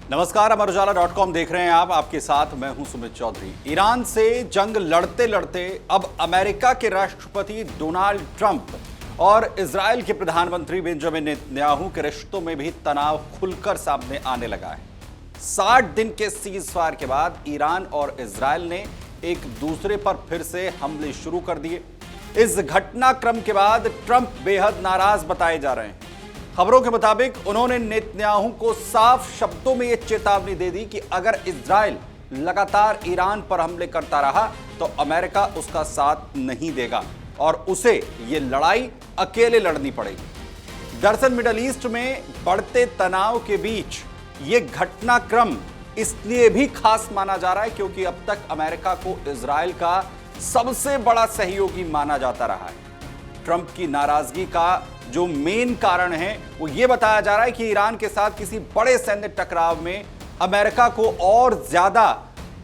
नमस्कार, अमर उजाला.com देख रहे हैं आप। आपके साथ मैं हूं सुमित चौधरी। ईरान से जंग लड़ते लड़ते अब अमेरिका के राष्ट्रपति डोनाल्ड ट्रंप और इजरायल के प्रधानमंत्री बेंजामिन नेतन्याहू के रिश्तों में भी तनाव खुलकर सामने आने लगा है। 60 दिन के सीज फायर के बाद ईरान और इजरायल ने एक दूसरे पर फिर से हमले शुरू कर दिए। इस घटनाक्रम के बाद ट्रंप बेहद नाराज बताए जा रहे हैं। खबरों के मुताबिक उन्होंने नेतन्याहू को साफ शब्दों में यह चेतावनी दे दी कि अगर इजरायल लगातार ईरान पर हमले करता रहा तो अमेरिका उसका साथ नहीं देगा और उसे यह लड़ाई अकेले लड़नी पड़ेगी। दरअसल मिडल ईस्ट में बढ़ते तनाव के बीच यह घटनाक्रम इसलिए भी खास माना जा रहा है क्योंकि अब तक अमेरिका को इजरायल का सबसे बड़ा सहयोगी माना जाता रहा है। ट्रंप की नाराजगी का जो मेन कारण है वो ये बताया जा रहा है कि ईरान के साथ किसी बड़े सैन्य टकराव में अमेरिका को और ज्यादा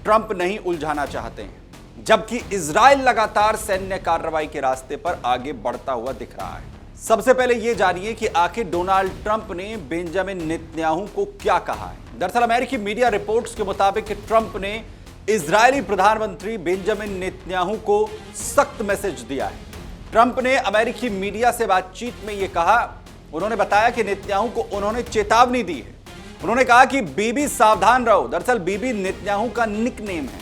ट्रंप नहीं उलझाना चाहते हैं, जबकि इजरायल लगातार सैन्य कार्रवाई के रास्ते पर आगे बढ़ता हुआ दिख रहा है। सबसे पहले यह जानिए कि आखिर डोनाल्ड ट्रंप ने बेंजामिन नेतन्याहू को क्या कहा है। दरअसल अमेरिकी मीडिया रिपोर्ट्स के मुताबिक ट्रंप ने इजरायली प्रधानमंत्री बेंजामिन नेतन्याहू को सख्त मैसेज दिया है। ट्रंप ने अमेरिकी मीडिया से बातचीत में यह कहा, उन्होंने बताया कि नेतन्याहू को उन्होंने चेतावनी दी है। उन्होंने कहा कि बीबी सावधान रहो। दरअसल बीबी नेतन्याहू का निकनेम है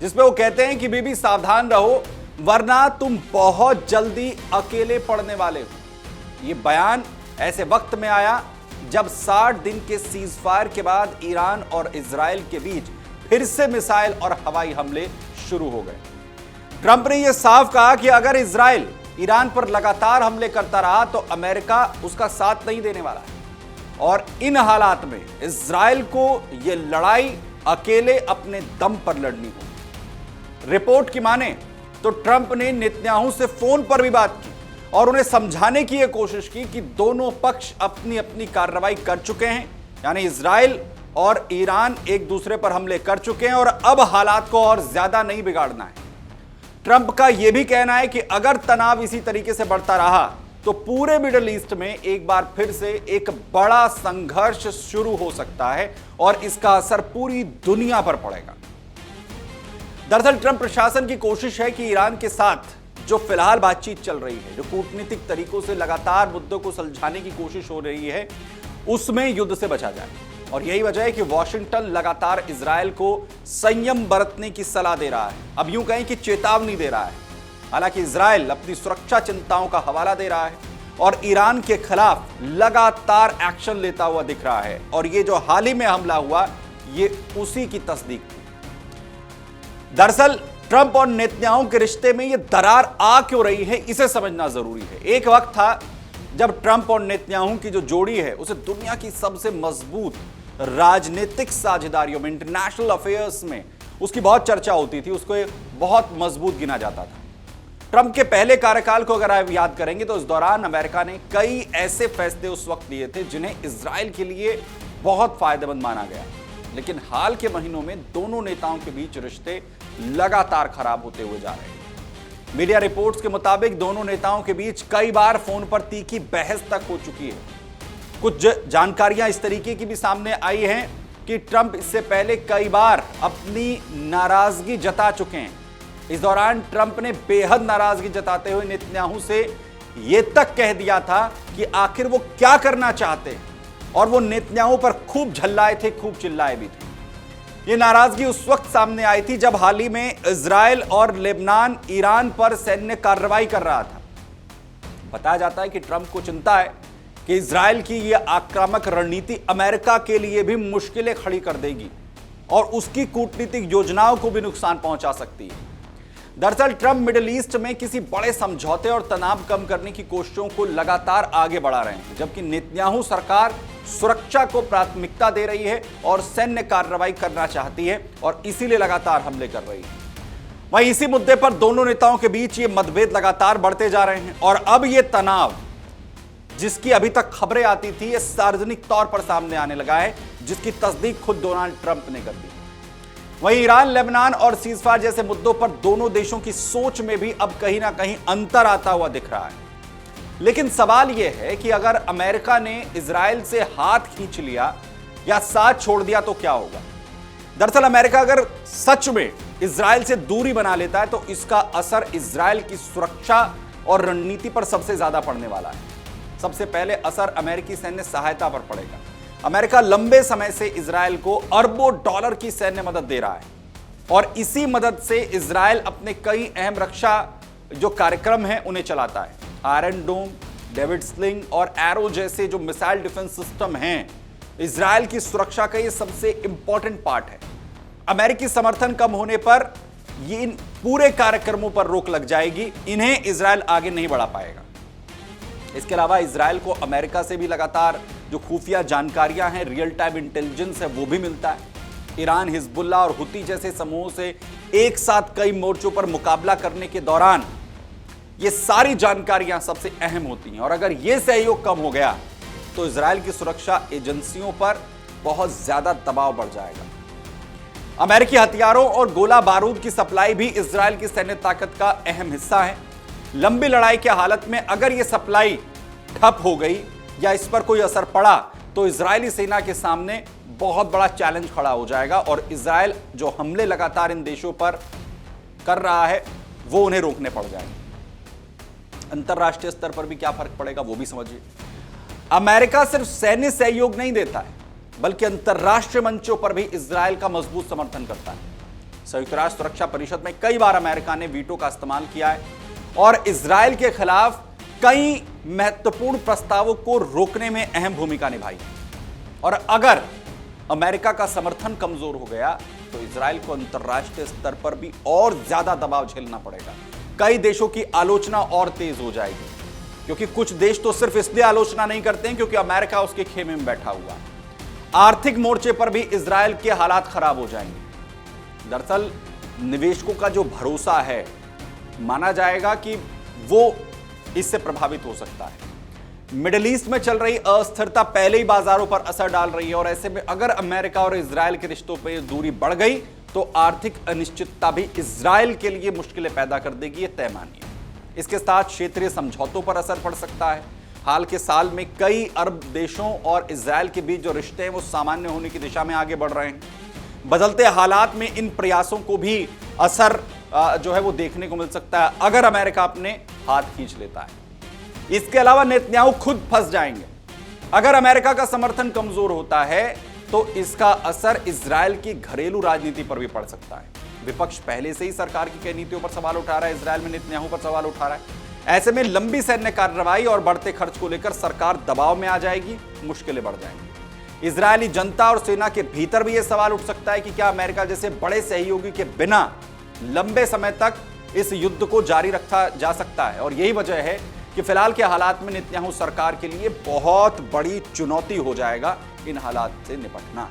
जिसपे वो कहते हैं कि बीबी सावधान रहो वरना तुम बहुत जल्दी अकेले पड़ने वाले हो। यह बयान ऐसे वक्त में आया जब 60 दिन के सीज फायर के बाद ईरान और इजरायल के बीच फिर से मिसाइल और हवाई हमले शुरू हो गए। ट्रंप ने यह साफ कहा कि अगर इजरायल ईरान पर लगातार हमले करता रहा तो अमेरिका उसका साथ नहीं देने वाला है और इन हालात में इजरायल को यह लड़ाई अकेले अपने दम पर लड़नी होगी। रिपोर्ट की माने तो ट्रंप ने नेतन्याहू से फोन पर भी बात की और उन्हें समझाने की यह कोशिश की कि दोनों पक्ष अपनी अपनी कार्रवाई कर चुके हैं, यानी इजरायल और ईरान एक दूसरे पर हमले कर चुके हैं और अब हालात को और ज्यादा नहीं बिगाड़ना है। ट्रंप का यह भी कहना है कि अगर तनाव इसी तरीके से बढ़ता रहा तो पूरे मिडिल ईस्ट में एक बार फिर से एक बड़ा संघर्ष शुरू हो सकता है और इसका असर पूरी दुनिया पर पड़ेगा। दरअसल ट्रंप प्रशासन की कोशिश है कि ईरान के साथ जो फिलहाल बातचीत चल रही है, जो कूटनीतिक तरीकों से लगातार मुद्दों को सुलझाने की कोशिश हो रही है, उसमें युद्ध से बचा जाए और यही वजह है कि वॉशिंगटन लगातार इजरायल को संयम बरतने की सलाह दे रहा है, अब यूं कहें कि चेतावनी दे रहा है। हालांकि इजरायल अपनी सुरक्षा चिंताओं का हवाला दे रहा है और ईरान के खिलाफ लगातार एक्शन लेता हुआ दिख रहा है और ये जो हाल ही में हमला हुआ ये उसी की तस्दीक थी। दरअसल ट्रंप और नेतन्याहू के रिश्ते में ये दरार आ क्यों रही है इसे समझना जरूरी है। एक वक्त था जब ट्रंप और नेतन्याहू की जो जोड़ी है उसे दुनिया की सबसे मजबूत राजनीतिक साझेदारियों में, इंटरनेशनल अफेयर्स में उसकी बहुत चर्चा होती थी, उसको बहुत मजबूत गिना जाता था। ट्रंप के पहले कार्यकाल को अगर आप याद करेंगे तो इस दौरान अमेरिका ने कई ऐसे फैसले उस वक्त लिए थे जिन्हें इजरायल के लिए बहुत फायदेमंद माना गया, लेकिन हाल के महीनों में दोनों नेताओं के बीच रिश्ते लगातार खराब होते हुए जा रहे हैं। मीडिया रिपोर्ट्स के मुताबिक दोनों नेताओं के बीच कई बार फोन पर तीखी बहस तक हो चुकी है। कुछ जानकारियां इस तरीके की भी सामने आई हैं कि ट्रंप इससे पहले कई बार अपनी नाराजगी जता चुके हैं। इस दौरान ट्रंप ने बेहद नाराजगी जताते हुए नेतन्याहू से यह तक कह दिया था कि आखिर वो क्या करना चाहते हैं और वो नेतन्याहू पर खूब झल्लाए थे, खूब चिल्लाए भी थे। ये नाराजगी उस वक्त सामने आई थी जब हाल ही में इजरायल और लेबनान ईरान पर सैन्य कार्रवाई कर रहा था। बताया जाता है कि ट्रंप को चिंता है कि इजरायल की यह आक्रामक रणनीति अमेरिका के लिए भी मुश्किलें खड़ी कर देगी और उसकी कूटनीतिक योजनाओं को भी नुकसान पहुंचा सकती है। दरअसल ट्रंप मिडिल ईस्ट में किसी बड़े समझौते और तनाव कम करने की कोशिशों को लगातार आगे बढ़ा रहे हैं, जबकि नेतन्याहू सरकार सुरक्षा को प्राथमिकता दे रही है और सैन्य कार्रवाई करना चाहती है और इसीलिए लगातार हमले कर रही है। वहीं इसी मुद्दे पर दोनों नेताओं के बीच ये मतभेद लगातार बढ़ते जा रहे हैं और अब ये तनाव जिसकी अभी तक खबरें आती थी ये सार्वजनिक तौर पर सामने आने लगा है, जिसकी तस्दीक खुद डोनाल्ड ट्रंप ने कर दी। वहीं ईरान, लेबनान और सीजफायर जैसे मुद्दों पर दोनों देशों की सोच में भी अब कहीं ना कहीं अंतर आता हुआ दिख रहा है। लेकिन सवाल यह है कि अगर अमेरिका ने इजरायल से हाथ खींच लिया या साथ छोड़ दिया तो क्या होगा। दरअसल अमेरिका अगर सच में इजराइल से दूरी बना लेता है तो इसका असर इजराइल की सुरक्षा और रणनीति पर सबसे ज्यादा पड़ने वाला है। सबसे पहले असर अमेरिकी सैन्य सहायता पर पड़ेगा। अमेरिका लंबे समय से इजराइल को अरबों डॉलर की सैन्य मदद दे रहा है और इसी मदद से इजराइल अपने कई अहम रक्षा जो कार्यक्रम हैं उन्हें चलाता है। आयरन डोम, डेविड स्लिंग और एरो जैसे जो मिसाइल डिफेंस सिस्टम हैं, इजराइल की सुरक्षा का ये सबसे इंपॉर्टेंट पार्ट है। अमेरिकी समर्थन कम होने पर ये इन पूरे कार्यक्रमों पर रोक लग जाएगी, इन्हें इजराइल आगे नहीं बढ़ा पाएगा। इसके अलावा इजराइल को अमेरिका से भी लगातार जो खुफिया जानकारियां हैं, रियल टाइम इंटेलिजेंस है, वो भी मिलता है। ईरान, हिजबुल्लाह और हुती जैसे समूहों से एक साथ कई मोर्चों पर मुकाबला करने के दौरान ये सारी जानकारियां सबसे अहम होती हैं और अगर ये सहयोग कम हो गया तो इजराइल की सुरक्षा एजेंसियों पर बहुत ज्यादा दबाव बढ़ जाएगा। अमेरिकी हथियारों और गोला बारूद की सप्लाई भी इजराइल की सैन्य ताकत का अहम हिस्सा है। लंबी लड़ाई की हालत में अगर यह सप्लाई ठप हो गई या इस पर कोई असर पड़ा तो इजरायली सेना के सामने बहुत बड़ा चैलेंज खड़ा हो जाएगा और इजराइल जो हमले लगातार इन देशों पर कर रहा है वो उन्हें रोकने पड़ जाएंगे। अंतरराष्ट्रीय स्तर पर भी क्या फर्क पड़ेगा वो भी समझिए। अमेरिका सिर्फ सैन्य सहयोग नहीं देता है बल्कि अंतरराष्ट्रीय मंचों पर भी इजराइल का मजबूत समर्थन करता है। संयुक्त राष्ट्र सुरक्षा परिषद में कई बार अमेरिका ने वीटो का इस्तेमाल किया है और इजराइल के खिलाफ कई महत्वपूर्ण प्रस्तावों को रोकने में अहम भूमिका निभाई। और अगर अमेरिका का समर्थन कमजोर हो गया तो इजराइल को अंतरराष्ट्रीय स्तर पर भी और ज्यादा दबाव झेलना पड़ेगा। कई देशों की आलोचना और तेज हो जाएगी क्योंकि कुछ देश तो सिर्फ इसलिए आलोचना नहीं करते हैं क्योंकि अमेरिका उसके खेमे में बैठा हुआ है। आर्थिक मोर्चे पर भी इजराइल के हालात खराब हो जाएंगे। दरअसल निवेशकों का जो भरोसा है माना जाएगा कि वो इससे प्रभावित हो सकता है। मिडिल ईस्ट में चल रही अस्थिरता पहले ही बाजारों पर असर डाल रही है और ऐसे में अगर अमेरिका और इजराइल के रिश्तों पर दूरी बढ़ गई तो आर्थिक अनिश्चितता भी इजराइल के लिए मुश्किलें पैदा कर देगी, ये तय मानिए। इसके साथ क्षेत्रीय समझौतों पर असर पड़ सकता है। हाल के साल में कई अरब देशों और इजराइल के बीच जो रिश्ते हैं वो सामान्य होने की दिशा में आगे बढ़ रहे हैं। बदलते हालात में इन प्रयासों को भी असर जो है वो देखने को मिल सकता है अगर अमेरिका अपने हाथ खींच लेता है। इसके अलावा नेतन्याहू खुद फंस जाएंगे। अगर अमेरिका का समर्थन कमजोर होता है तो इसका असर इजराइल की घरेलू राजनीति पर भी पड़ सकता है। विपक्ष पहले से ही सरकार की कई नीतियों पर सवाल उठा रहा है, इजराइल में नेतन्याहू पर सवाल उठा रहा है। ऐसे में लंबी सैन्य कार्रवाई और बढ़ते खर्च को लेकर सरकार दबाव में आ जाएगी, मुश्किलें बढ़ जाएंगी। इजरायली जनता और सेना के भीतर भी यह सवाल उठ सकता है कि क्या अमेरिका जैसे बड़े सहयोगी के बिना लंबे समय तक इस युद्ध को जारी रखा जा सकता है। और यही वजह है कि फिलहाल के हालात में नेतन्याहू सरकार के लिए बहुत बड़ी चुनौती हो जाएगा इन हालात से निपटना।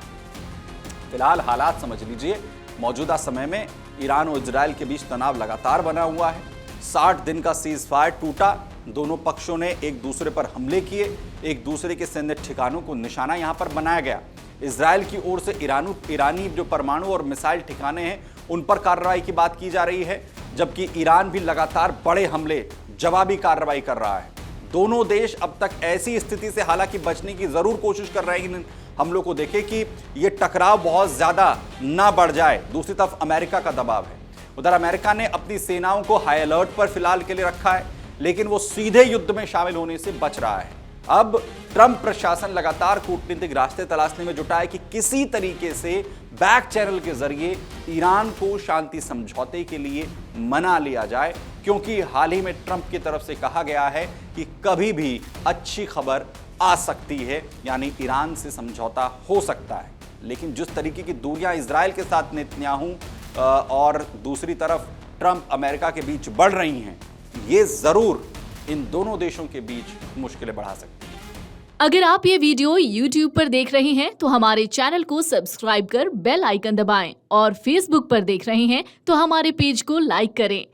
फिलहाल हालात समझ लीजिए, मौजूदा समय में ईरान और इजराइल के बीच तनाव लगातार बना हुआ है। 60 दिन का सीज फायर टूटा, दोनों पक्षों ने एक दूसरे पर हमले किए, एक दूसरे के सैन्य ठिकानों को निशाना यहां पर बनाया गया। इजराइल की ओर से ईरानी जो परमाणु और मिसाइल ठिकाने हैं उन पर कार्रवाई की बात की जा रही है, जबकि ईरान भी लगातार बड़े हमले, जवाबी कार्रवाई कर रहा है। दोनों देश अब तक ऐसी स्थिति से हालांकि बचने की जरूर कोशिश कर रहे हैं इन हमलों को देखें कि ये टकराव बहुत ज्यादा ना बढ़ जाए। दूसरी तरफ अमेरिका का दबाव है। उधर अमेरिका ने अपनी सेनाओं को हाई अलर्ट पर फिलहाल के लिए रखा है, लेकिन वो सीधे युद्ध में शामिल होने से बच रहा है। अब ट्रंप प्रशासन लगातार कूटनीतिक रास्ते तलाशने में जुटा है कि किसी तरीके से बैक चैनल के जरिए ईरान को शांति समझौते के लिए मना लिया जाए, क्योंकि हाल ही में ट्रंप की तरफ से कहा गया है कि कभी भी अच्छी खबर आ सकती है, यानी ईरान से समझौता हो सकता है। लेकिन जिस तरीके की दूरियां इजराइल के साथ नेतन्याहू और दूसरी तरफ ट्रंप अमेरिका के बीच बढ़ रही हैं, ये जरूर इन दोनों देशों के बीच मुश्किलें बढ़ा सकती है। अगर आप ये वीडियो YouTube पर देख रहे हैं तो हमारे चैनल को सब्सक्राइब कर बेल आइकन दबाएं और Facebook पर देख रहे हैं तो हमारे पेज को लाइक करें।